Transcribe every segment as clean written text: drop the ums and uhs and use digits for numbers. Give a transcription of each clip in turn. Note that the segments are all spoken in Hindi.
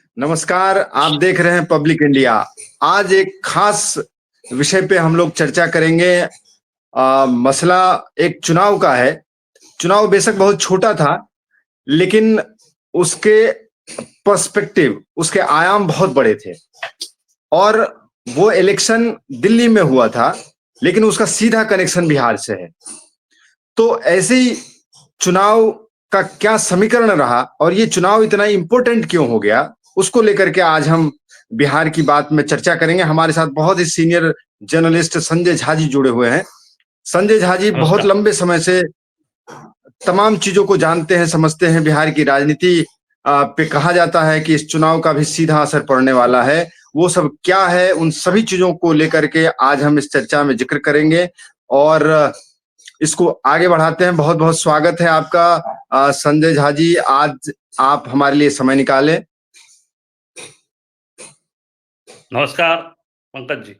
नमस्कार। आप देख रहे हैं पब्लिक इंडिया। आज एक खास विषय पे हम लोग चर्चा करेंगे। मसला एक चुनाव का है। चुनाव बेशक बहुत छोटा था, लेकिन उसके पर्सपेक्टिव, उसके आयाम बहुत बड़े थे। और वो इलेक्शन दिल्ली में हुआ था, लेकिन उसका सीधा कनेक्शन बिहार से है। तो ऐसे ही चुनाव का क्या समीकरण रहा और ये चुनाव इतना इम्पोर्टेंट क्यों हो गया, उसको लेकर के आज हम बिहार की बात में चर्चा करेंगे। हमारे साथ बहुत ही सीनियर जर्नलिस्ट संजय झा जी जुड़े हुए हैं। संजय झा जी बहुत नमस्कार। लंबे समय से तमाम चीजों को जानते हैं, समझते हैं। बिहार की राजनीति पे कहा जाता है कि इस चुनाव का भी सीधा असर पड़ने वाला है। वो सब क्या है, उन सभी चीजों को लेकर के आज हम इस चर्चा में जिक्र करेंगे और इसको आगे बढ़ाते हैं। बहुत बहुत स्वागत है आपका संजय झा जी, आज आप हमारे लिए समय निकाले। नमस्कार पंकज जी।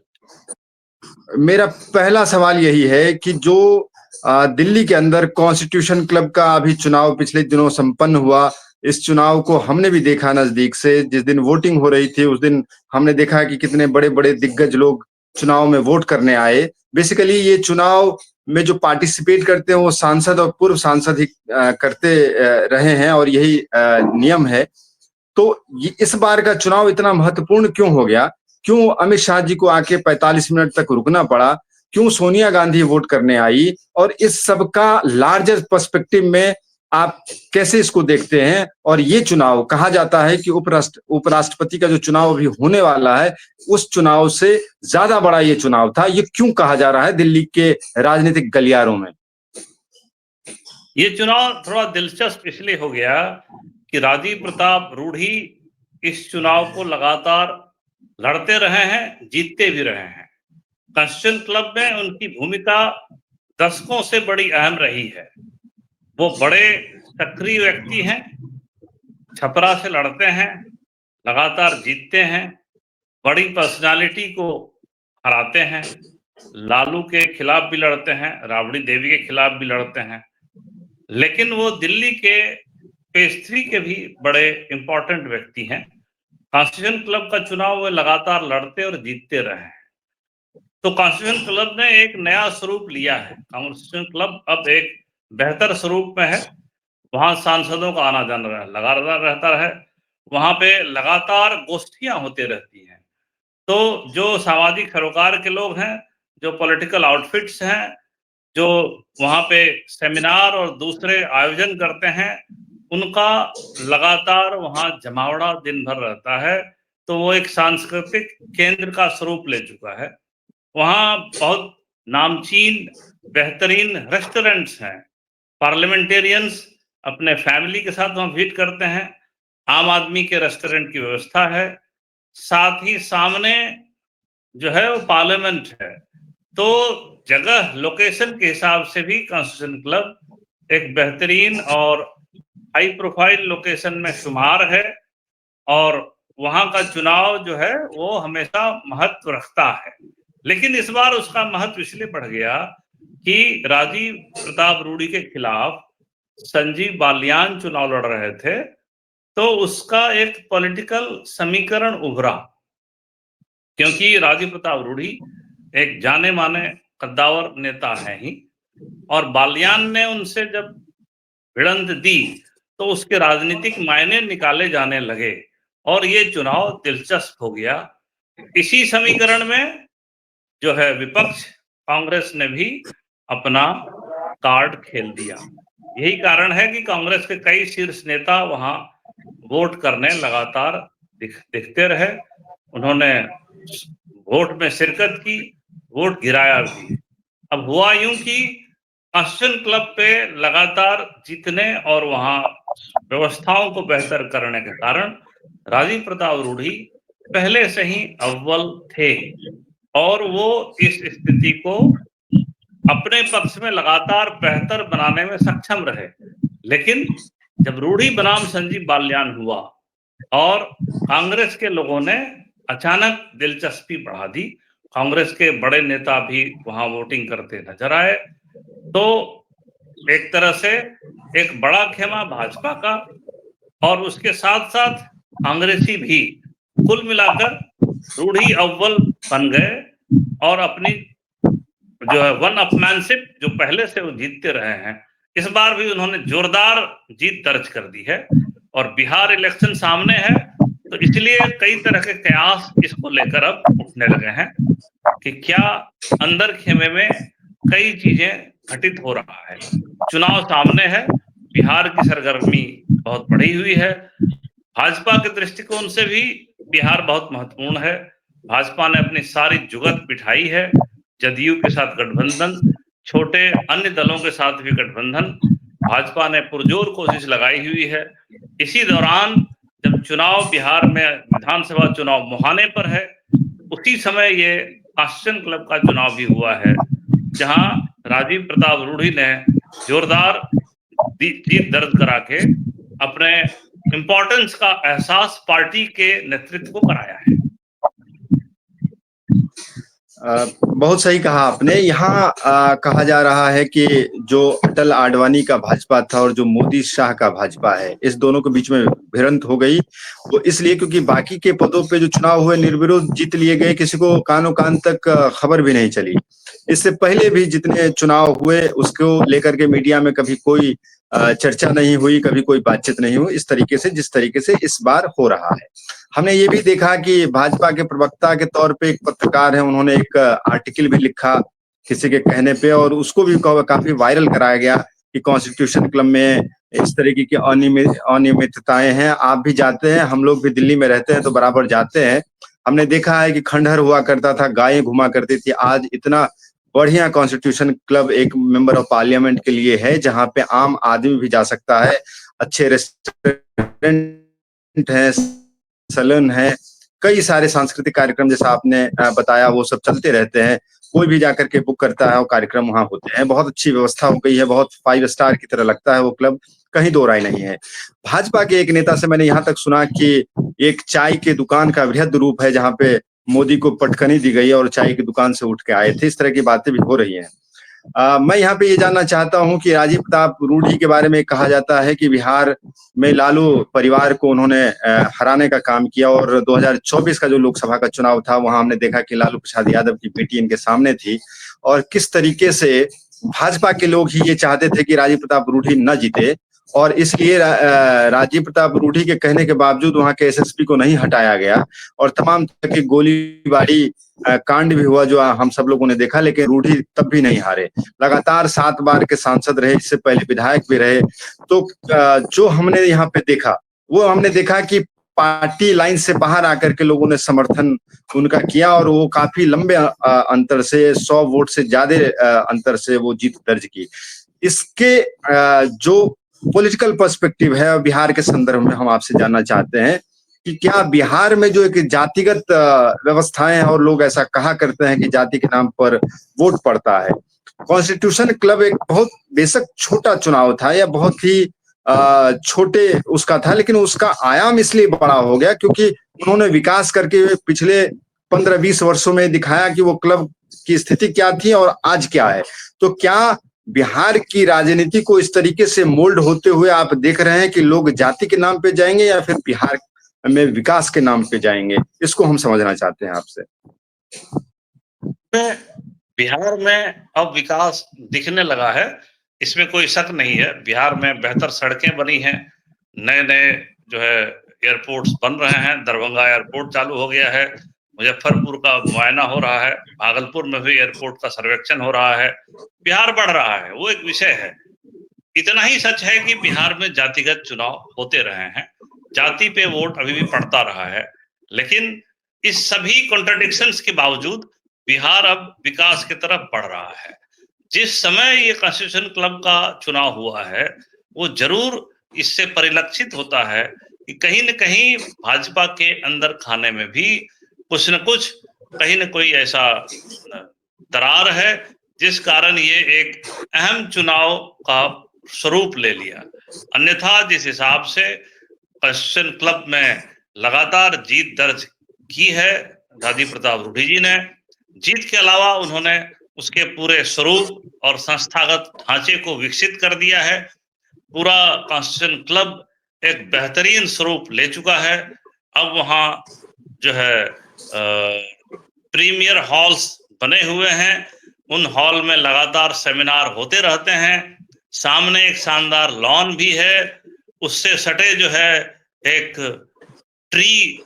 मेरा पहला सवाल यही है कि जो दिल्ली के अंदर कॉन्स्टिट्यूशन क्लब का अभी चुनाव पिछले दिनों संपन्न हुआ, इस चुनाव को हमने भी देखा नजदीक से। जिस दिन वोटिंग हो रही थी उस दिन हमने देखा कि कितने बड़े बड़े दिग्गज लोग चुनाव में वोट करने आए। बेसिकली ये चुनाव में जो पार्टिसिपेट करते हैं वो सांसद और पूर्व सांसद ही करते रहे हैं और यही नियम है। तो इस बार का चुनाव इतना महत्वपूर्ण क्यों हो गया? क्यों अमित शाह जी को आके 45 मिनट तक रुकना पड़ा? क्यों सोनिया गांधी वोट करने आई? और इस सब का लार्जर पर्सपेक्टिव में आप कैसे इसको देखते हैं? और ये चुनाव कहा जाता है कि उपराष्ट्रपति का जो चुनाव अभी होने वाला है, उस चुनाव से ज्यादा बड़ा ये चुनाव था। ये क्यों कहा जा रहा है दिल्ली के राजनीतिक गलियारों में? ये चुनाव थोड़ा दिलचस्प इसलिए हो गया कि राजीव प्रताप रूढ़ी इस चुनाव को लगातार लड़ते रहे हैं, जीतते भी रहे हैं। कॉन्स्टिट्यूशन क्लब में उनकी भूमिका दशकों से बड़ी अहम रही है। वो बड़े सक्रिय व्यक्ति हैं, छपरा से लड़ते हैं, लगातार जीतते हैं, बड़ी पर्सनालिटी को हराते हैं। लालू के खिलाफ भी लड़ते हैं, राबड़ी देवी के खिलाफ भी लड़ते हैं। लेकिन वो दिल्ली के फेज 3 के भी बड़े इंपॉर्टेंट व्यक्ति हैं। कॉन्स्टिट्यूशन क्लब का चुनाव वो लगातार लड़ते और जीतते रहे हैं। तो कॉन्स्टिट्यूशन क्लब ने एक नया स्वरूप लिया है। कॉन्स्टिट्यूशन क्लब अब एक बेहतर स्वरूप में है। वहां सांसदों का आना जाना लगातार रहता है। वहां पे लगातार गोष्ठियां होती रहती हैं। तो जो सामाजिक सरोकार के लोग हैं, जो पॉलिटिकल आउटफिट्स हैं, जो वहां पे सेमिनार और दूसरे आयोजन करते हैं, उनका लगातार वहां जमावड़ा दिन भर रहता है। तो वो एक सांस्कृतिक केंद्र का स्वरूप ले चुका है। वहां बहुत नामचीन बेहतरीन रेस्टोरेंट्स हैं। पार्लियामेंटेरियंस अपने फैमिली के साथ वहां विजिट करते हैं। आम आदमी के रेस्टोरेंट की व्यवस्था है। साथ ही सामने जो है वो पार्लियामेंट है। तो जगह लोकेशन के हिसाब से भी कॉन्स्टिट्यूशन क्लब एक बेहतरीन और हाई प्रोफाइल लोकेशन में शुमार है। और वहां का चुनाव जो है वो हमेशा महत्व रखता है। लेकिन इस बार उसका महत्व इसलिए बढ़ गया कि राजीव प्रताप रूढ़ी के खिलाफ संजीव बालियान चुनाव लड़ रहे थे। तो उसका एक पॉलिटिकल समीकरण उभरा, क्योंकि राजीव प्रताप रूढ़ी एक जाने माने कद्दावर नेता है ही, और बालियान ने उनसे जब भिड़ंत दी तो उसके राजनीतिक मायने निकाले जाने लगे और ये चुनाव दिलचस्प हो गया। इसी समीकरण में जो है विपक्ष कांग्रेस ने भी अपना कार्ड खेल दिया। यही कारण है कि कांग्रेस के कई शीर्ष नेता वहां वोट करने लगातार दिखते रहे। उन्होंने वोट में शिरकत की, वोट गिराया भी। अब हुआ यूं कि कॉन्स्टिट्यूशन क्लब पे लगातार जीतने और वहां व्यवस्थाओं को बेहतर करने के कारण राजीव प्रताप रूढ़ी पहले से ही अव्वल थे और वो इस स्थिति को अपने पक्ष में लगातार बेहतर बनाने में सक्षम रहे। लेकिन जब रूढ़ी बनाम संजीव बालियान हुआ और कांग्रेस के लोगों ने अचानक दिलचस्पी बढ़ा दी, कांग्रेस के बड़े नेता भी वहां वोटिंग करते नजर आए, तो एक तरह से एक बड़ा खेमा भाजपा का और उसके साथ साथ कांग्रेसी भी, कुल मिलाकर रूढ़ी अव्वल बन गए और अपनी जो है वन अपमैनशिप जो पहले से वो जीतते रहे हैं, इस बार भी उन्होंने जोरदार जीत दर्ज कर दी है। और बिहार इलेक्शन सामने है, तो इसलिए कई तरह के कयास इसको लेकर अब उठने लगे हैं कि क्या अंदर खेमे में कई चीजें घटित हो रहा है। चुनाव सामने है, बिहार की सरगर्मी बहुत बढ़ी हुई है। भाजपा के दृष्टिकोण से भी बिहार बहुत महत्वपूर्ण है। भाजपा ने अपनी सारी जुगत बिठाई है, जदयू के साथ गठबंधन, छोटे अन्य दलों के साथ भी गठबंधन भाजपा ने पुरजोर कोशिश लगाई हुई है। इसी दौरान जब चुनाव बिहार में विधानसभा चुनाव मुहाने पर है, उसी समय ये कॉन्स्टिट्यूशन क्लब का चुनाव भी हुआ है, जहां राजीव प्रताप रूढ़ी ने जोरदार जीत दर्ज करा के अपने इंपॉर्टेंस का एहसास पार्टी के नेतृत्व को कराया है। बहुत सही कहा आपने। यहाँ कहा जा रहा है कि जो अटल आडवाणी का भाजपा था और जो मोदी शाह का भाजपा है, इस दोनों के बीच में भिड़ंत हो गई। वो इसलिए क्योंकि बाकी के पदों पे जो चुनाव हुए निर्विरोध जीत लिए गए, किसी को कानो कान तक खबर भी नहीं चली। इससे पहले भी जितने चुनाव हुए उसको लेकर के मीडिया में कभी कोई चर्चा नहीं हुई, कभी कोई बातचीत नहीं हुई इस तरीके से जिस तरीके से इस बार हो रहा है। हमने ये भी देखा कि भाजपा के प्रवक्ता के तौर पे एक पत्रकार है, उन्होंने एक आर्टिकल भी लिखा किसी के कहने पे, और उसको भी काफी वायरल कराया गया कि कॉन्स्टिट्यूशन क्लब में इस तरीके की अनियमितताएं हैं। आप भी जाते हैं, हम लोग भी दिल्ली में रहते हैं तो बराबर जाते हैं। हमने देखा है कि खंडहर हुआ करता था, गायें घुमा करती थी। आज इतना बढ़िया कॉन्स्टिट्यूशन क्लब एक मेंबर ऑफ पार्लियामेंट के लिए है, जहां पे आम आदमी भी जा सकता है। अच्छे रेस्टोरेंट है, सैलून है, कई सारे सांस्कृतिक कार्यक्रम जैसा आपने बताया वो सब चलते रहते हैं। कोई भी जाकर के बुक करता है और कार्यक्रम वहां होते हैं। बहुत अच्छी व्यवस्था हो गई है, बहुत 5 स्टार की तरह लगता है वो क्लब, कहीं दो राय नहीं है। भाजपा के एक नेता से मैंने यहाँ तक सुना कि एक चाय की दुकान का वृहद रूप है, जहाँ पे मोदी को पटखनी दी गई और चाय की दुकान से उठ के आए थे। इस तरह की बातें भी हो रही हैं। मैं यहाँ पे ये जानना चाहता हूँ कि राजीव प्रताप रूढ़ी के बारे में कहा जाता है कि बिहार में लालू परिवार को उन्होंने हराने का काम किया, और 2024 का जो लोकसभा का चुनाव था वहां हमने देखा कि लालू प्रसाद यादव की बेटी इनके सामने थी, और किस तरीके से भाजपा के लोग ही ये चाहते थे कि राजीव प्रताप रूढ़ी न जीते, और इसलिए राजीव प्रताप रूढ़ी के कहने के बावजूद वहां के एसएसपी को नहीं हटाया गया, और तमाम तरह की गोलीबारी कांड भी हुआ जो हम सब लोगों ने देखा। लेकिन रूढ़ी तब भी नहीं हारे, लगातार 7 बार के सांसद रहे, इससे पहले विधायक भी रहे। तो जो हमने यहाँ पे देखा वो हमने देखा कि पार्टी लाइन से बाहर आकर के लोगों ने समर्थन उनका किया, और वो काफी लंबे अंतर से 100 वोट से ज्यादा अंतर से वो जीत दर्ज की। इसके जो पॉलिटिकल पर्सपेक्टिव है बिहार के संदर्भ में हम आपसे जानना चाहते हैं कि क्या बिहार में जो एक जातिगत व्यवस्थाएं हैं, और लोग ऐसा कहा करते हैं कि जाति के नाम पर वोट पड़ता है। कॉन्स्टिट्यूशन क्लब एक बहुत बेशक छोटा चुनाव था, या बहुत ही छोटे उसका था, लेकिन उसका आयाम इसलिए बड़ा हो गया क्योंकि उन्होंने विकास करके पिछले 15-20 वर्षों में दिखाया कि वो क्लब की स्थिति क्या थी और आज क्या है। तो क्या बिहार की राजनीति को इस तरीके से मोल्ड होते हुए आप देख रहे हैं कि लोग जाति के नाम पे जाएंगे या फिर बिहार में विकास के नाम पे जाएंगे? इसको हम समझना चाहते हैं आपसे। बिहार में अब विकास दिखने लगा है, इसमें कोई शक नहीं है। बिहार में बेहतर सड़कें बनी हैं, नए नए जो है एयरपोर्ट्स बन रहे हैं। दरभंगा एयरपोर्ट चालू हो गया है, मुजफ्फरपुर का मुआयना हो रहा है, भागलपुर में भी एयरपोर्ट का सर्वेक्षण हो रहा है। बिहार बढ़ रहा है, वो एक विषय है। इतना ही सच है कि बिहार में जातिगत चुनाव होते रहे हैं, जाति पे वोट अभी भी पड़ता रहा है, लेकिन इस सभी कॉन्ट्रडिक्शंस के बावजूद बिहार अब विकास की तरफ बढ़ रहा है। जिस समय ये कॉन्स्टिट्यूशन क्लब का चुनाव हुआ है, वो जरूर इससे परिलक्षित होता है कि कहीं न कहीं भाजपा के अंदर खाने में भी कुछ न कुछ, कहीं न कोई ऐसा दरार है जिस कारण ये एक अहम चुनाव का स्वरूप ले लिया। अन्यथा जिस हिसाब से कॉन्स्टिट्यूशन क्लब में लगातार जीत दर्ज की है राजीव प्रताप रूढ़ी जी ने, जीत के अलावा उन्होंने उसके पूरे स्वरूप और संस्थागत ढांचे को विकसित कर दिया है। पूरा कॉन्स्टिट्यूशन क्लब एक बेहतरीन स्वरूप ले चुका है। अब वहां जो है प्रीमियर हॉल्स बने हुए हैं, उन हॉल में लगातार सेमिनार होते रहते हैं। सामने एक शानदार लॉन भी है, उससे सटे जो है एक ट्री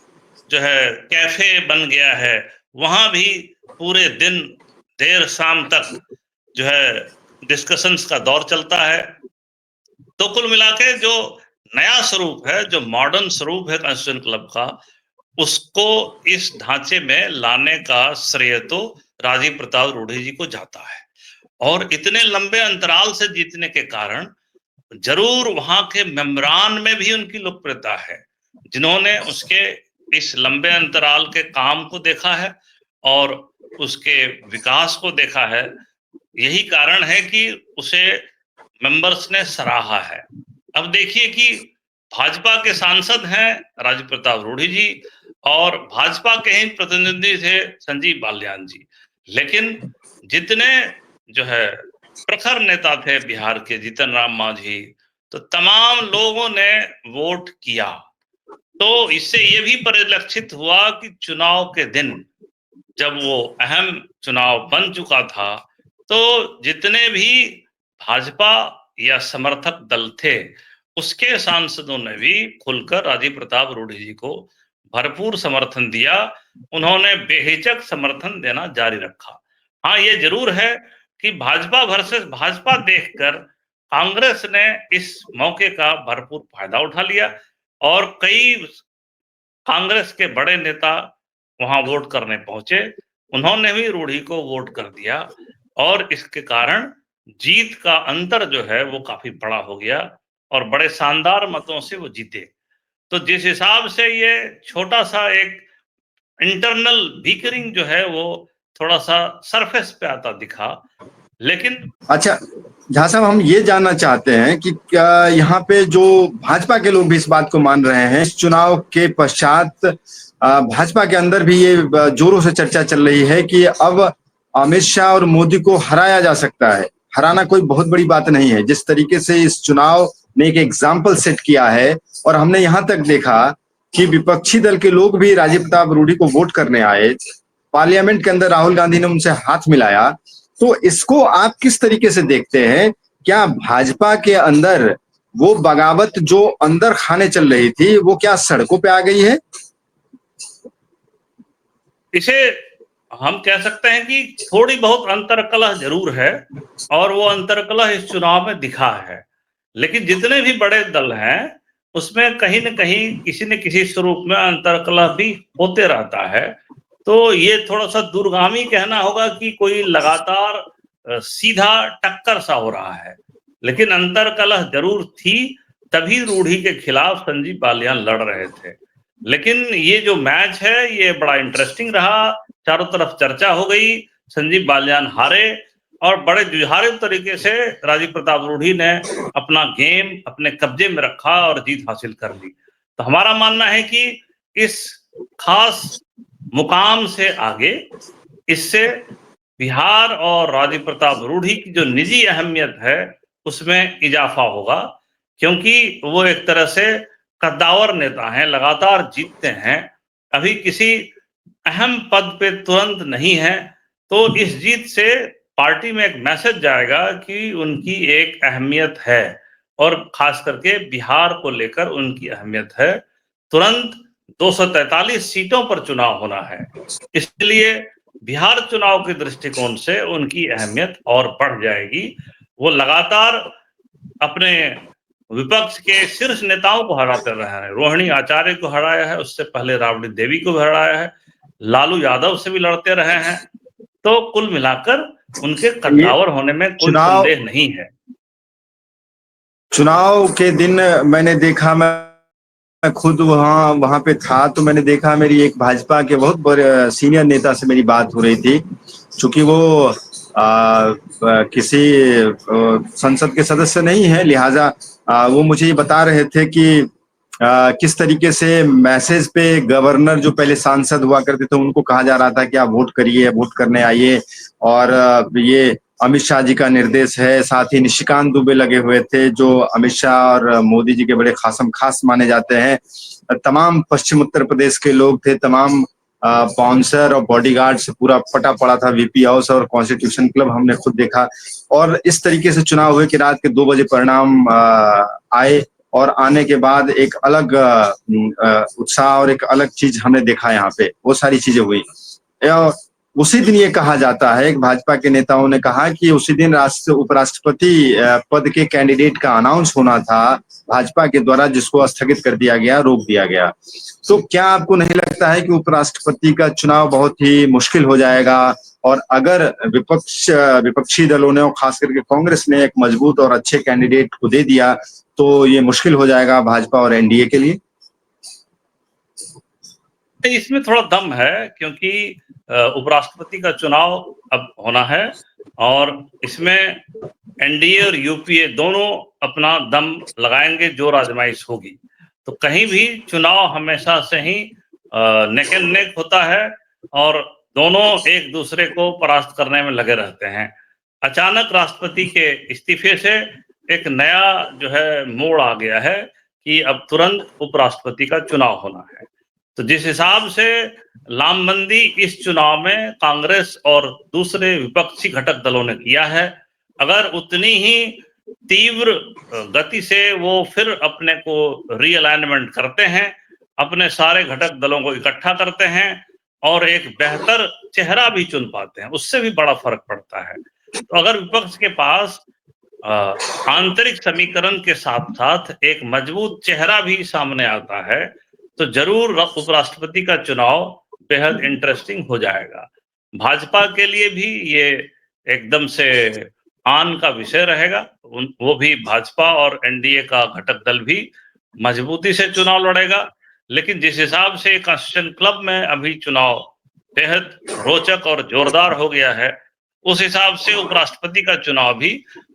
जो है कैफे बन गया है, वहां भी पूरे दिन देर शाम तक जो है डिस्कशंस का दौर चलता है। तो कुल मिला के जो नया स्वरूप है, जो मॉडर्न स्वरूप है कॉन्स्टिट्यूशन क्लब का, उसको इस ढांचे में लाने का श्रेय तो राजीव प्रताप रूढ़ी जी को जाता है। और इतने लंबे अंतराल से जीतने के कारण जरूर वहां के मेम्बरान में भी उनकी लोकप्रियता है, जिन्होंने उसके इस लंबे अंतराल के काम को देखा है और उसके विकास को देखा है। यही कारण है कि उसे मेंबर्स ने सराहा है। अब देखिए कि भाजपा के सांसद हैं राजीव प्रताप रूढ़ी जी, और भाजपा के ही प्रतिनिधि थे संजीव बालियान जी, लेकिन जितने जो है प्रखर नेता थे बिहार के, जीतन राम मांझी, तो तमाम लोगों ने वोट किया। तो इससे ये भी परिलक्षित हुआ कि चुनाव के दिन जब वो अहम चुनाव बन चुका था, तो जितने भी भाजपा या समर्थक दल थे, उसके सांसदों ने भी खुलकर राजीव प्रताप रूढ़ी जी को भरपूर समर्थन दिया। उन्होंने बेहिचक समर्थन देना जारी रखा। हाँ, ये जरूर है कि भाजपा वर्सेस भाजपा देखकर कांग्रेस ने इस मौके का भरपूर फायदा उठा लिया और कई कांग्रेस के बड़े नेता वहां वोट करने पहुंचे, उन्होंने भी रूढ़ी को वोट कर दिया और इसके कारण जीत का अंतर जो है वो काफी बड़ा हो गया और बड़े शानदार मतों से वो जीते। तो जिस हिसाब से ये छोटा सा एक इंटरनल बीकरिंग जो है वो थोड़ा सा सरफेस पे आता दिखा, लेकिन अच्छा झा साहब, हम ये जानना चाहते हैं कि क्या यहाँ पे जो भाजपा के लोग भी इस बात को मान रहे हैं, इस चुनाव के पश्चात भाजपा के अंदर भी ये जोरों से चर्चा चल रही है कि अब अमित शाह और मोदी को हराया जा सकता है। हराना कोई बहुत बड़ी बात नहीं है। जिस तरीके से इस चुनाव ने एक एग्जाम्पल सेट किया है, और हमने यहाँ तक देखा कि विपक्षी दल के लोग भी राजीव प्रताप रूढ़ी को वोट करने आए, पार्लियामेंट के अंदर राहुल गांधी ने उनसे हाथ मिलाया। तो इसको आप किस तरीके से देखते हैं? क्या भाजपा के अंदर वो बगावत जो अंदर खाने चल रही थी, वो क्या सड़कों पे आ गई है? इसे हम कह सकते हैं कि थोड़ी बहुत अंतर्कलह जरूर है और वो अंतर्कलह इस चुनाव में दिखा है, लेकिन जितने भी बड़े दल हैं उसमें कहीं न कहीं किसी न किसी स्वरूप में अंतर्कलह भी होते रहता है। तो ये थोड़ा सा दूरगामी कहना होगा कि कोई लगातार सीधा टक्कर सा हो रहा है, लेकिन अंतर्कलह जरूर थी, तभी रूढ़ी के खिलाफ संजीव बालियान लड़ रहे थे। लेकिन ये जो मैच है ये बड़ा इंटरेस्टिंग रहा, चारों तरफ चर्चा हो गई, संजीव बालियान हारे और बड़े जुझारू तरीके से राजीव प्रताप रूढ़ी ने अपना गेम अपने कब्जे में रखा और जीत हासिल कर ली। तो हमारा मानना है कि इस खास मुकाम से आगे इससे बिहार और राजीव प्रताप रूढ़ी की जो निजी अहमियत है उसमें इजाफा होगा, क्योंकि वो एक तरह से कद्दावर नेता हैं, लगातार जीतते हैं, अभी किसी अहम पद पे तुरंत नहीं है। तो इस जीत से पार्टी में एक मैसेज जाएगा कि उनकी एक अहमियत है और खास करके बिहार को लेकर उनकी अहमियत है। तुरंत 243 सीटों पर चुनाव होना है, इसलिए बिहार चुनाव के दृष्टिकोण से उनकी अहमियत और बढ़ जाएगी। वो लगातार अपने विपक्ष के शीर्ष नेताओं को हराते रहे हैं। रोहिणी आचार्य को हराया है, उससे पहले राबड़ी देवी को भी हराया है, लालू यादव से भी लड़ते रहे हैं। तो कुल मिलाकर उनके कद्दावर होने में कोई संदेह नहीं है। चुनाव के दिन मैंने देखा, मैं खुद वहां पे था, तो मैंने देखा मेरी एक भाजपा के बहुत बड़े सीनियर नेता से मेरी बात हो रही थी। चूंकि वो किसी संसद के सदस्य नहीं है, लिहाजा वो मुझे ये बता रहे थे कि किस तरीके से मैसेज पे गवर्नर जो पहले सांसद हुआ करते थे उनको कहा जा रहा था कि आप वोट करिए, वोट करने आइए, और ये अमित शाह जी का निर्देश है। साथ ही निशिकांत दुबे लगे हुए थे, जो अमित शाह और मोदी जी के बड़े खासम खास माने जाते हैं। तमाम पश्चिम उत्तर प्रदेश के लोग थे, तमाम बाउंसर और बॉडीगार्ड से पूरा फटा पड़ा था वीपी हाउस और कॉन्स्टिट्यूशन क्लब, हमने खुद देखा। और इस तरीके से चुनाव हुए कि रात के 2 बजे परिणाम आए, और आने के बाद एक अलग उत्साह और एक अलग चीज हमने देखा यहाँ पे, वो सारी चीजें हुई। उसी दिन ये कहा जाता है, भाजपा के नेताओं ने कहा कि उसी दिन उपराष्ट्रपति पद के कैंडिडेट का अनाउंस होना था भाजपा के द्वारा, जिसको स्थगित कर दिया गया, रोक दिया गया। तो क्या आपको नहीं लगता है कि उपराष्ट्रपति का चुनाव बहुत ही मुश्किल हो जाएगा? और अगर विपक्षी दलों ने और खास करके कांग्रेस ने एक मजबूत और अच्छे कैंडिडेट को दे दिया, तो ये मुश्किल हो जाएगा भाजपा और एनडीए के लिए? इसमें थोड़ा दम है, क्योंकि उपराष्ट्रपति का चुनाव अब होना है और इसमें एनडीए और यूपीए दोनों अपना दम लगाएंगे, जो आजमाइश होगी। तो कहीं भी चुनाव हमेशा से ही नेक एंड नेक होता है और दोनों एक दूसरे को परास्त करने में लगे रहते हैं। अचानक राष्ट्रपति के इस्तीफे से एक नया जो है मोड़ आ गया है कि अब तुरंत उपराष्ट्रपति का चुनाव होना है। तो जिस हिसाब से लामबंदी इस चुनाव में कांग्रेस और दूसरे विपक्षी घटक दलों ने किया है, अगर उतनी ही तीव्र गति से वो फिर अपने को रीअलाइनमेंट करते हैं, अपने सारे घटक दलों को इकट्ठा करते हैं और एक बेहतर चेहरा भी चुन पाते हैं, उससे भी बड़ा फर्क पड़ता है। तो अगर विपक्ष के पास आंतरिक समीकरण के साथ साथ एक मजबूत चेहरा भी सामने आता है, तो जरूर उपराष्ट्रपति का चुनाव बेहद इंटरेस्टिंग हो जाएगा। भाजपा के लिए भी ये एकदम से आन का विषय रहेगा। वो भी, भाजपा और एनडीए का घटक दल भी मजबूती से चुनाव लड़ेगा। लेकिन जिस हिसाब से कॉन्स्टिट्यूशन क्लब में अभी चुनाव बेहद रोचक और जोरदार हो गया है, उस हिसाब से उपराष्ट्रपति का चुनाव भी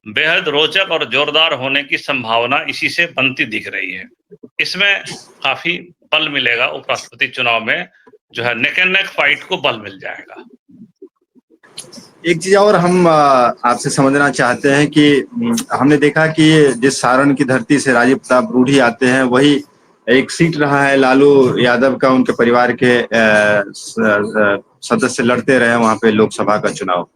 बेहद रोचक और जोरदार होने की संभावना इसी से बनती दिख रही है। इसमें काफी बल मिलेगा उपराष्ट्रपति चुनाव में, जो है नेक एंड नेक फाइट को बल मिल जाएगा। एक चीज और हम आपसे समझना चाहते हैं कि हमने देखा कि जिस सारण की धरती से राजीव प्रताप रूढ़ी आते हैं, वही एक सीट रहा है लालू यादव का, उनके परिवार के सदस्य लड़ते रहे वहां पे लोकसभा का चुनाव।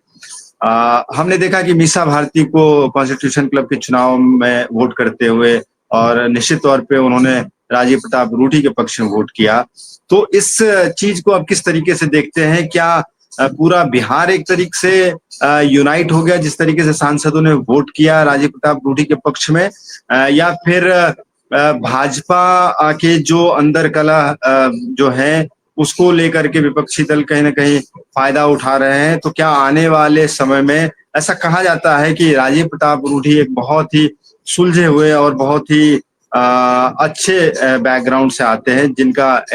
हमने देखा कि मीसा भारती को कॉन्स्टिट्यूशन क्लब के चुनाव में वोट करते हुए, और निश्चित तौर पे उन्होंने राजीव प्रताप रूढ़ी के पक्ष में वोट किया। तो इस चीज को आप किस तरीके से देखते हैं? क्या पूरा बिहार एक तरीके से यूनाइट हो गया जिस तरीके से सांसदों ने वोट किया राजीव प्रताप रूढ़ी के पक्ष में, या फिर भाजपा के जो अंदर कला जो है उसको लेकर के विपक्षी दल कहीं ना कहीं फायदा उठा रहे हैं? तो क्या आने वाले समय में, ऐसा कहा जाता है कि राजीव प्रताप रूढ़ी एक बहुत ही सुलझे हुए और बहुत ही अच्छे बैकग्राउंड से आते हैं, जिनका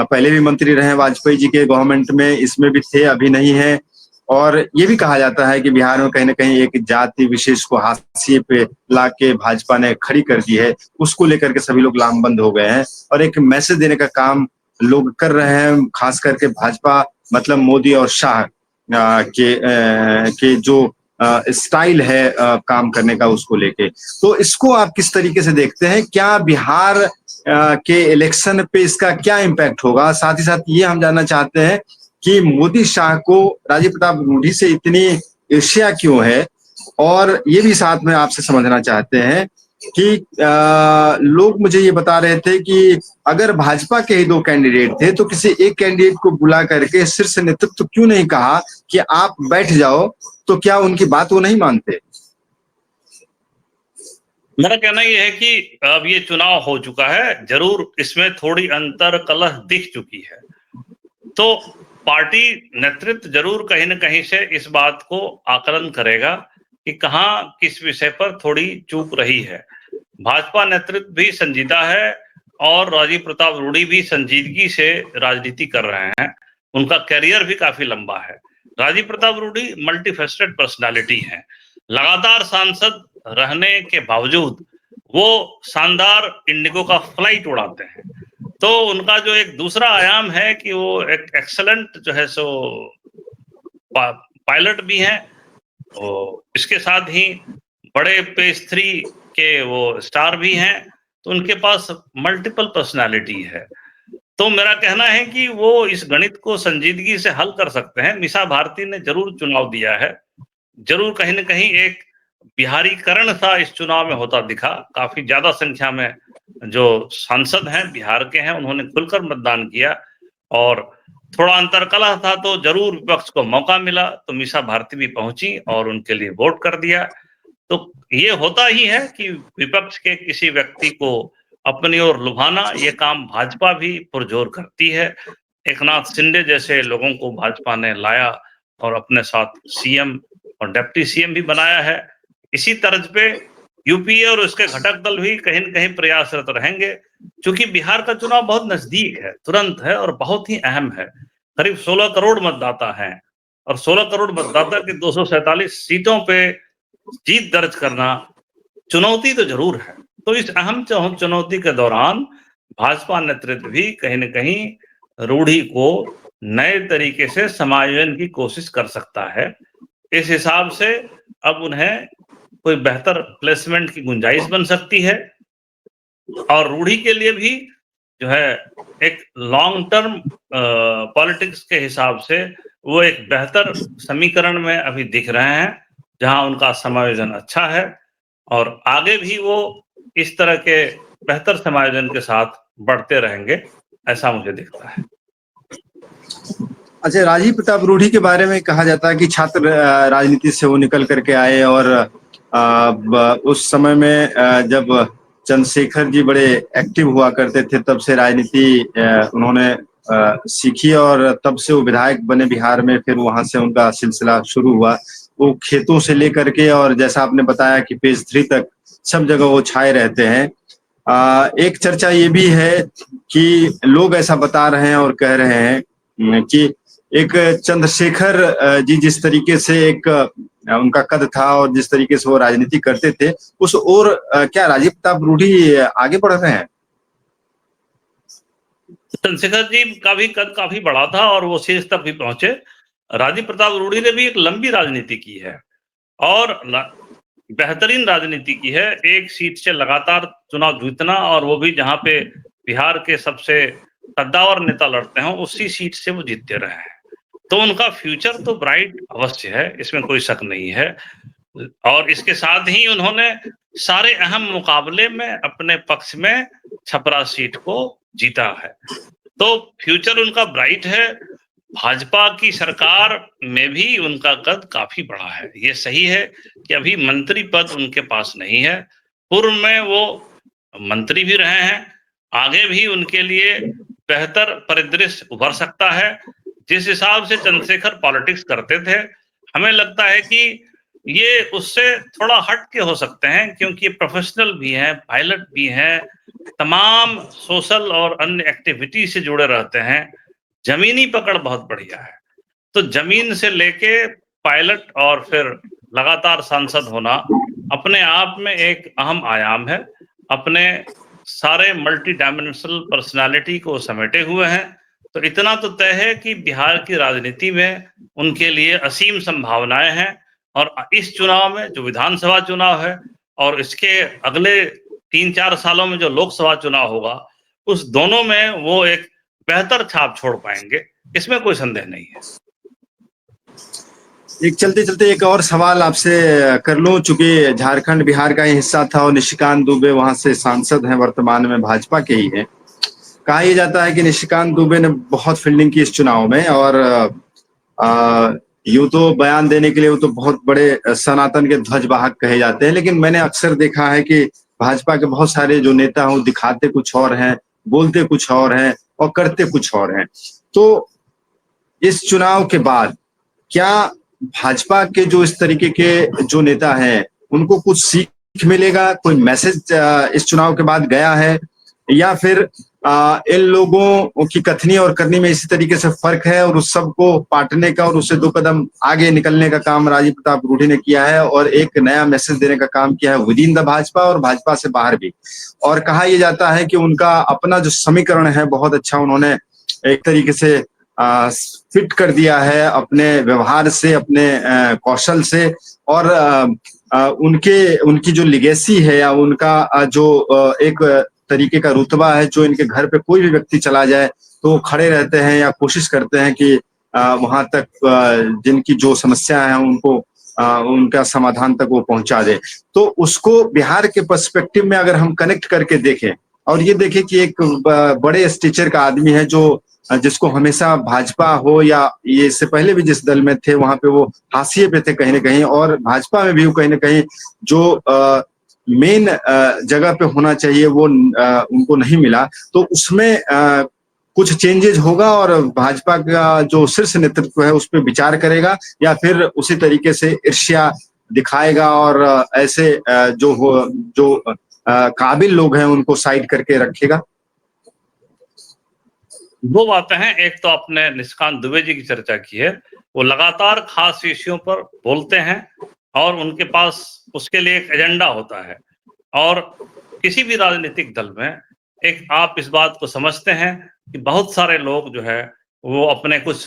पहले भी मंत्री रहे वाजपेयी जी के गवर्नमेंट में, इसमें भी थे, अभी नहीं है। और ये भी कहा जाता है कि बिहार में कहीं ना कहीं एक जाति विशेष को हाशिए पे लाके भाजपा ने खड़ी कर दी है, उसको लेकर के सभी लोग लामबंद हो गए हैं और एक मैसेज देने का काम लोग कर रहे हैं, खास करके भाजपा मतलब मोदी और शाह के जो स्टाइल है काम करने का, उसको लेके। तो इसको आप किस तरीके से देखते हैं? क्या बिहार के इलेक्शन पे इसका क्या इम्पैक्ट होगा? साथ ही साथ ये हम जानना चाहते हैं कि मोदी शाह को राजीव प्रताप रूढ़ी से इतनी ईर्ष्या क्यों है? और ये भी साथ में आपसे समझना चाहते हैं कि लोग मुझे ये बता रहे थे कि अगर भाजपा के ही 2 कैंडिडेट थे तो किसी एक कैंडिडेट को बुला करके शीर्ष नेतृत्व क्यों नहीं कहा कि आप बैठ जाओ? तो क्या उनकी बात वो नहीं मानते? मेरा कहना यह है कि अब ये चुनाव हो चुका है, जरूर इसमें थोड़ी अंतर कलह दिख चुकी है, तो पार्टी नेतृत्व जरूर कहीं न कहीं से इस बात को आकलन करेगा कि कहाँ किस विषय पर थोड़ी चूक रही है। भाजपा नेतृत्व भी संजीदा है और राजीव प्रताप रूढ़ी भी संजीदगी से राजनीति कर रहे हैं। उनका करियर भी काफी लंबा है। राजीव प्रताप रूढ़ी मल्टीफेस्टेड पर्सनालिटी है। लगातार सांसद रहने के बावजूद वो शानदार इंडिगो का फ्लाइट उड़ाते हैं। तो उनका जो एक दूसरा आयाम है कि वो एक एक्सेलेंट जो है सो पायलट भी हैं इसके साथ ही बड़े पेज 3 के वो स्टार भी हैं, तो उनके पास मल्टीपल पर्सनालिटी है। तो मेरा कहना है कि वो इस गणित को संजीदगी से हल कर सकते हैं। मीसा भारती ने जरूर चुनाव दिया है, जरूर कहीं न कहीं एक बिहारीकरण सा इस चुनाव में होता दिखा। काफी ज्यादा संख्या में जो सांसद हैं बिहार के हैं, उन्होंने खुलकर मतदान किया और थोड़ा अंतरकलह था तो जरूर विपक्ष को मौका मिला, तो मीसा भारती भी पहुंची और उनके लिए वोट कर दिया। तो ये होता ही है कि विपक्ष के किसी व्यक्ति को अपनी ओर लुभाना, ये काम भाजपा भी पुरजोर करती है। एकनाथ शिंदे जैसे लोगों को भाजपा ने लाया और अपने साथ सीएम और डिप्टी सीएम भी बनाया है। इसी तर्ज पे यूपीए और उसके घटक दल भी कहीं न कहीं प्रयासरत रहेंगे, क्योंकि बिहार का चुनाव बहुत नजदीक है, तुरंत है और बहुत ही अहम है। करीब 16 करोड़ मतदाता हैं और 16 करोड़ मतदाता की 247 सीटों पे जीत दर्ज करना चुनौती तो जरूर है। तो इस अहम चुनौती के दौरान भाजपा नेतृत्व भी कहीं न कहीं रूढ़ी को नए तरीके से समायोजन की कोशिश कर सकता है। इस हिसाब से अब उन्हें कोई बेहतर प्लेसमेंट की गुंजाइश बन सकती है और रूढ़ी के लिए भी जो है एक लॉन्ग टर्म पॉलिटिक्स के हिसाब से वो एक बेहतर समीकरण में अभी दिख रहे हैं, जहां उनका समायोजन अच्छा है और आगे भी वो इस तरह के बेहतर समायोजन के साथ बढ़ते रहेंगे, ऐसा मुझे दिखता है। अच्छा, राजीव प्रताप रूढ़ी के बारे में कहा जाता है कि छात्र राजनीति से वो निकल करके आए और उस समय में जब चंद्रशेखर जी बड़े एक्टिव हुआ करते थे, तब से राजनीति उन्होंने सीखी और तब से वो विधायक बने बिहार में। फिर वहां से उनका सिलसिला शुरू हुआ। वो खेतों से लेकर के और जैसा आपने बताया कि पेज 3 तक सब जगह वो छाए रहते हैं। एक चर्चा ये भी है कि लोग ऐसा बता रहे हैं और कह रहे हैं कि एक चंद्रशेखर जी जिस तरीके से एक उनका कद था और जिस तरीके से वो राजनीति करते थे, उस और क्या राजीव प्रताप रूढ़ी आगे बढ़ रहे हैं? चंद्रशेखर जी का भी कद काफी बड़ा था और वो शीर्ष तक भी पहुंचे। राजीव प्रताप रूढ़ी ने भी एक लंबी राजनीति की है और बेहतरीन राजनीति की है। एक सीट से लगातार चुनाव जीतना और वो भी जहां पे बिहार के सबसे कद्दावर नेता लड़ते हैं, उसी सीट से वो जीतते रहे हैं। तो उनका फ्यूचर तो ब्राइट अवश्य है, इसमें कोई शक नहीं है। और इसके साथ ही उन्होंने सारे अहम मुकाबले में अपने पक्ष में छपरा सीट को जीता है, तो फ्यूचर उनका ब्राइट है। भाजपा की सरकार में भी उनका कद काफी बड़ा है। ये सही है कि अभी मंत्री पद उनके पास नहीं है, पूर्व में वो मंत्री भी रहे हैं, आगे भी उनके लिए बेहतर परिदृश्य उभर सकता है। जिस हिसाब से चंद्रशेखर पॉलिटिक्स करते थे, हमें लगता है कि ये उससे थोड़ा हट के हो सकते हैं, क्योंकि प्रोफेशनल भी हैं, पायलट भी हैं, तमाम सोशल और अन्य एक्टिविटी से जुड़े रहते हैं। जमीनी पकड़ बहुत बढ़िया है। तो जमीन से लेके पायलट और फिर लगातार सांसद होना अपने आप में एक अहम आयाम है। अपने सारे मल्टी डायमेंशनल पर्सनालिटी को समेटे हुए हैं। तो इतना तो तय है कि बिहार की राजनीति में उनके लिए असीम संभावनाएं हैं और इस चुनाव में जो विधानसभा चुनाव है और इसके अगले 3-4 सालों में जो लोकसभा चुनाव होगा, उस दोनों में वो एक बेहतर छाप छोड़ पाएंगे, इसमें कोई संदेह नहीं है। एक चलते चलते एक और सवाल आपसे कर लूं, चूंकि झारखंड बिहार का ही हिस्सा था और निशिकांत दुबे वहां से सांसद हैं, वर्तमान में भाजपा के ही हैं। कहा यह जाता है कि निशिकांत दुबे ने बहुत फील्डिंग की इस चुनाव में और यूं तो बयान देने के लिए वो तो बहुत बड़े सनातन के ध्वजवाहक कहे जाते हैं, लेकिन मैंने अक्सर देखा है कि भाजपा के बहुत सारे जो नेता हैं वो दिखाते कुछ और हैं, बोलते कुछ और हैं और करते कुछ और हैं। तो इस चुनाव के बाद क्या भाजपा के जो इस तरीके के जो नेता हैं उनको कुछ सीख मिलेगा? कोई मैसेज इस चुनाव के बाद गया है या फिर इन लोगों की कथनी और करनी में इसी तरीके से फर्क है और उस सब को पाटने का और उससे 2 कदम आगे निकलने का काम राजीव प्रताप रूढ़ी ने किया है और एक नया मैसेज देने का काम किया है विद इन द भाजपा और भाजपा से बाहर भी? और कहा यह जाता है कि उनका अपना जो समीकरण है बहुत अच्छा उन्होंने एक तरीके से फिट कर दिया है अपने व्यवहार से, अपने कौशल से, और उनकी जो लिगेसी है या उनका जो एक तरीके का रुतबा है, जो इनके घर पे कोई भी व्यक्ति चला जाए तो वो खड़े रहते हैं या कोशिश करते हैं कि वहां तक जिनकी जो समस्या है उनको उनका समाधान तक वो पहुंचा दे। तो उसको बिहार के पर्सपेक्टिव में अगर हम कनेक्ट करके देखें और ये देखें कि एक बड़े स्टेचर का आदमी है जो जिसको हमेशा भाजपा हो या ये इससे पहले भी जिस दल में थे वहां पे वो हाशिए पे थे कहीं ना कहीं, और भाजपा में भी वो कहीं ना कहीं जो मेन जगह पे होना चाहिए वो उनको नहीं मिला। तो उसमें कुछ चेंजेस होगा और भाजपा का जो शीर्ष नेतृत्व है उस पर विचार करेगा, या फिर उसी तरीके से ईर्ष्या दिखाएगा और ऐसे जो काबिल लोग हैं उनको साइड करके रखेगा। दो बातें हैं, एक तो आपने निशिकांत दुबे जी की चर्चा की है, वो लगातार खास विषयों पर बोलते हैं और उनके पास उसके लिए एक एजेंडा होता है, और किसी भी राजनीतिक दल में एक आप इस बात को समझते हैं कि बहुत सारे लोग जो है वो अपने कुछ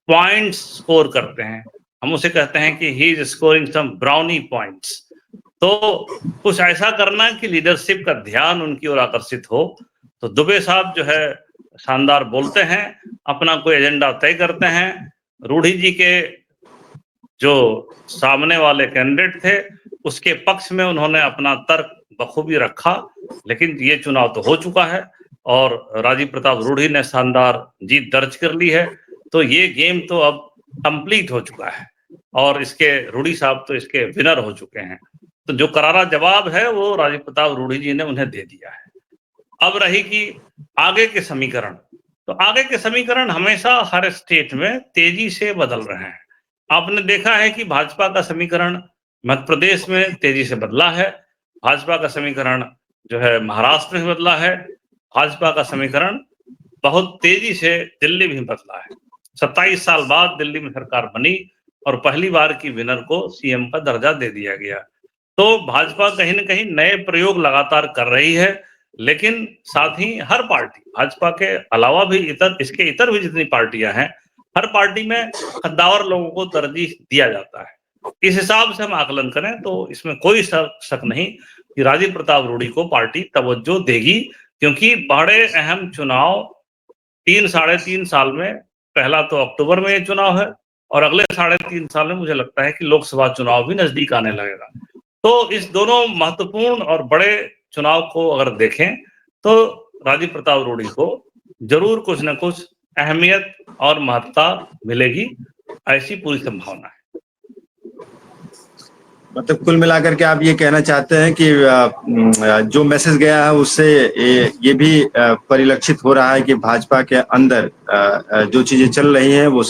पॉइंट्स स्कोर करते हैं, हम उसे कहते हैं कि he is scoring some brownie points. तो कुछ ऐसा करना कि लीडरशिप का ध्यान उनकी ओर आकर्षित हो। तो दुबे साहब जो है शानदार बोलते हैं, अपना कोई एजेंडा तय करते हैं। रूढ़ी जी के जो सामने वाले कैंडिडेट थे उसके पक्ष में उन्होंने अपना तर्क बखूबी रखा, लेकिन ये चुनाव तो हो चुका है और राजीव प्रताप रूढ़ी ने शानदार जीत दर्ज कर ली है। तो ये गेम तो अब कंप्लीट हो चुका है और इसके रूढ़ी साहब तो इसके विनर हो चुके हैं। तो जो करारा जवाब है वो राजीव प्रताप रूढ़ी जी ने उन्हें दे दिया है। अब रही कि आगे के समीकरण, तो आगे के समीकरण हमेशा हर स्टेट में तेजी से बदल रहे हैं। आपने देखा है कि भाजपा का समीकरण मध्य प्रदेश में तेजी से बदला है, भाजपा का समीकरण जो है महाराष्ट्र में बदला है, भाजपा का समीकरण बहुत तेजी से दिल्ली में बदला है। 27 साल बाद दिल्ली में सरकार बनी और पहली बार की विनर को सीएम का दर्जा दे दिया गया। तो भाजपा कहीं ना कहीं नए प्रयोग लगातार कर रही है, लेकिन साथ ही हर पार्टी, भाजपा के अलावा भी इतर भी जितनी पार्टियां हैं, हर पार्टी में कद्दावर लोगों को तरजीह दिया जाता है। इस हिसाब से हम आकलन करें तो इसमें कोई शक नहीं कि राजीव प्रताप रूढ़ी को पार्टी तवज्जो देगी, क्योंकि बड़े अहम चुनाव 3-3.5 साल में, पहला तो अक्टूबर में ये चुनाव है और अगले 3.5 साल में मुझे लगता है कि लोकसभा चुनाव भी नजदीक आने लगेगा। तो इस दोनों महत्वपूर्ण और बड़े चुनाव को अगर देखें तो राजीव प्रताप रूढ़ी को जरूर कुछ न कुछ अहमियत और महत्ता मिलेगी, ऐसी पूरी संभावना है। मतलब कुल मिलाकर के आप ये कहना चाहते हैं कि जो मैसेज गया है उससे ये भी परिलक्षित हो रहा है कि भाजपा के अंदर जो चीजें चल रही हैं वो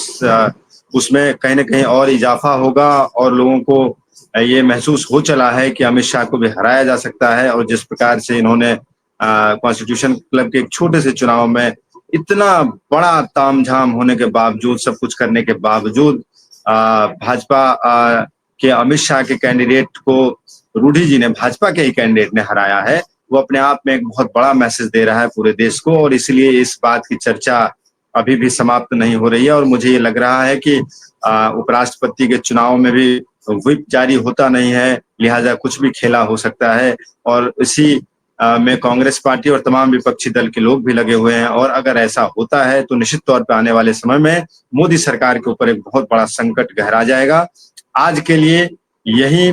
उसमें कहीं ना कहीं और इजाफा होगा और लोगों को ये महसूस हो चला है कि अमित शाह को भी हराया जा सकता है। और जिस प्रकार से इन्होंने कॉन्स्टिट्यूशन क्लब के एक छोटे से चुनाव में इतना बड़ा तामझाम होने के बावजूद, सब कुछ करने के बावजूद भाजपा कि अमित शाह के कैंडिडेट को रूढ़ी जी ने, भाजपा के ही कैंडिडेट ने हराया है, वो अपने आप में एक बहुत बड़ा मैसेज दे रहा है पूरे देश को। और इसलिए इस बात की चर्चा अभी भी समाप्त नहीं हो रही है और मुझे ये लग रहा है कि उपराष्ट्रपति के चुनाव में भी व्हिप जारी होता नहीं है, लिहाजा कुछ भी खेला हो सकता है। और इसी में कांग्रेस पार्टी और तमाम विपक्षी दल के लोग भी लगे हुए हैं। और अगर ऐसा होता है तो निश्चित तौर पर आने वाले समय में मोदी सरकार के ऊपर एक बहुत बड़ा संकट गहरा जाएगा। आज के लिए यही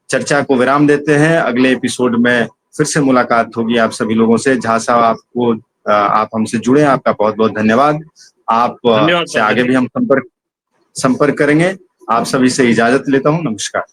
चर्चा को विराम देते हैं। अगले एपिसोड में फिर से मुलाकात होगी आप सभी लोगों से। झा साहब आप हमसे जुड़े, आपका बहुत बहुत धन्यवाद। आप से आगे भी हम संपर्क करेंगे। आप सभी से इजाजत लेता हूँ। नमस्कार।